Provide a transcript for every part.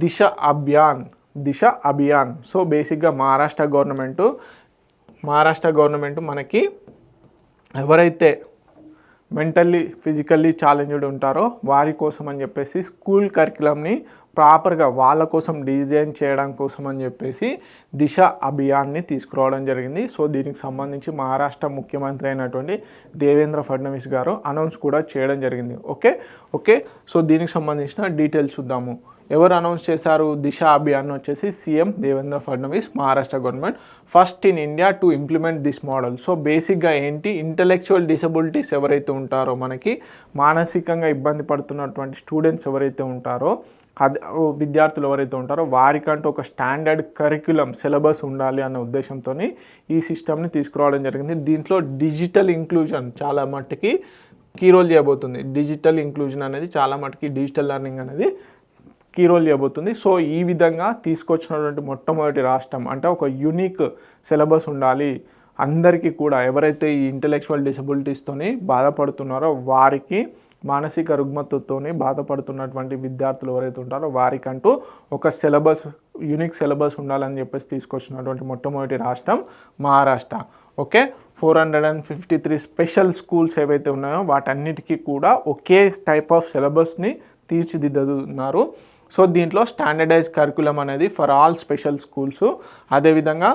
దిశ Abhiyan. So బేసిక్గా Maharashtra government మనకి ఎవరైతే మెంటల్లీ ఫిజికల్లీ ఛాలెంజ్డ్ ఉంటారో వారి కోసం అని చెప్పేసి స్కూల్ కరికులంని ప్రాపర్గా వాళ్ళ కోసం డిజైన్ చేయడం కోసం అని చెప్పేసి దిశ అభియాన్ని తీసుకురావడం జరిగింది. సో దీనికి సంబంధించి మహారాష్ట్ర ముఖ్యమంత్రి అయినటువంటి దేవేంద్ర ఫడ్నవీస్ గారు అనౌన్స్ కూడా చేయడం జరిగింది. ఓకే. సో దీనికి సంబంధించిన డీటెయిల్స్ చూద్దాము. ఎవరు అనౌన్స్ చేశారు దిశ అభియాన్ వచ్చేసి CM Devendra Fadnavis, Maharashtra government. First in India to implement this model. So బేసిక్గా ఏంటి, ఇంటలెక్చువల్ డిసబిలిటీస్ ఎవరైతే ఉంటారో, మనకి మానసికంగా ఇబ్బంది పడుతున్నటువంటి స్టూడెంట్స్ ఎవరైతే ఉంటారో, విద్యార్థులు ఎవరైతే ఉంటారో వారికంటూ ఒక స్టాండర్డ్ కరిక్యులం సిలబస్ ఉండాలి అన్న ఉద్దేశంతో ఈ సిస్టమ్ని తీసుకురావడం జరిగింది. దీంట్లో డిజిటల్ ఇంక్లూజన్ చాలా మట్టుకి కీ రోల్ చేయబోతుంది. డిజిటల్ ఇంక్లూజన్ అనేది చాలా మట్టుకి డిజిటల్ లెర్నింగ్ అనేది కీ రోల్ చేయబోతుంది. సో ఈ విధంగా తీసుకొచ్చినటువంటి మొట్టమొదటి రాష్ట్రం, అంటే ఒక యూనిక్ సిలబస్ ఉండాలి అందరికీ కూడా. ఎవరైతే ఈ ఇంటలెక్చువల్ డిసబిలిటీస్తోని బాధపడుతున్నారో, వారికి మానసిక రుగ్మతతో బాధపడుతున్నటువంటి విద్యార్థులు ఎవరైతే ఉంటారో వారికంటూ ఒక యూనిక్ సిలబస్ ఉండాలని చెప్పేసి తీసుకొచ్చినటువంటి మొట్టమొదటి రాష్ట్రం మహారాష్ట్ర. ఓకే. 453 స్పెషల్ స్కూల్స్ ఏవైతే ఉన్నాయో వాటన్నిటికీ కూడా ఒకే టైప్ ఆఫ్ సిలబస్ని తీర్చిదిద్దుతున్నారు. సో దీంట్లో స్టాండర్డైజ్ కరికులం అనేది ఫర్ ఆల్ స్పెషల్ స్కూల్స్. అదేవిధంగా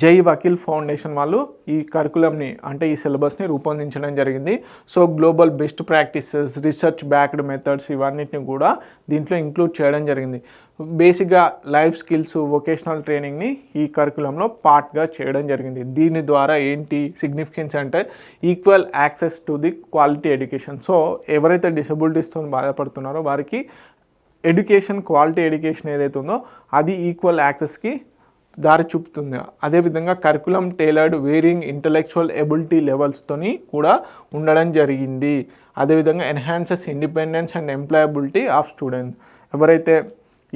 జై వకీల్ ఫౌండేషన్ వాళ్ళు ఈ కరికులంని, అంటే ఈ సిలబస్ని రూపొందించడం జరిగింది. So global best practices, research backed methods ఇవన్నిటిని కూడా దీంట్లో ఇంక్లూడ్ చేయడం జరిగింది. బేసిక్గా లైఫ్ స్కిల్స్, వొకేషనల్ ట్రైనింగ్ని ఈ కరికులంలో పార్ట్గా చేయడం జరిగింది. దీని ద్వారా ఏంటి సిగ్నిఫికెన్స్ అంటే equal access to the quality education. So ఎవరైతే డిసబిలిటీస్తో బాధపడుతున్నారో వారికి క్వాలిటీ ఎడ్యుకేషన్ ఏదైతే ఉందో అది ఈక్వల్ యాక్సెస్కి దారి చూపుతుంది. అదేవిధంగా curriculum tailored varying intellectual ability లెవెల్స్తోని కూడా ఉండడం జరిగింది. అదేవిధంగా enhances independence and employability of students. ఎవరైతే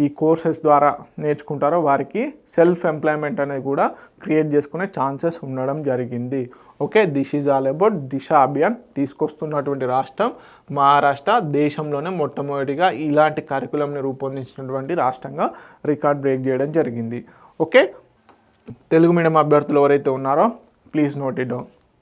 ఈ కోర్సెస్ ద్వారా నేర్చుకుంటారో వారికి సెల్ఫ్ ఎంప్లాయ్మెంట్ అనేది కూడా క్రియేట్ చేసుకునే ఛాన్సెస్ ఉండడం జరిగింది. Okay. This is all about Disha Abhiyan. తీసుకొస్తున్నటువంటి రాష్ట్రం మహారాష్ట్ర. దేశంలోనే మొట్టమొదటిగా ఇలాంటి కరికులంని రూపొందించినటువంటి రాష్ట్రంగా రికార్డ్ బ్రేక్ చేయడం జరిగింది. ఓకే. తెలుగు మీడియం అభ్యర్థులు ఎవరైతే ఉన్నారో ప్లీజ్ నోట్ ఇట్ డౌన్.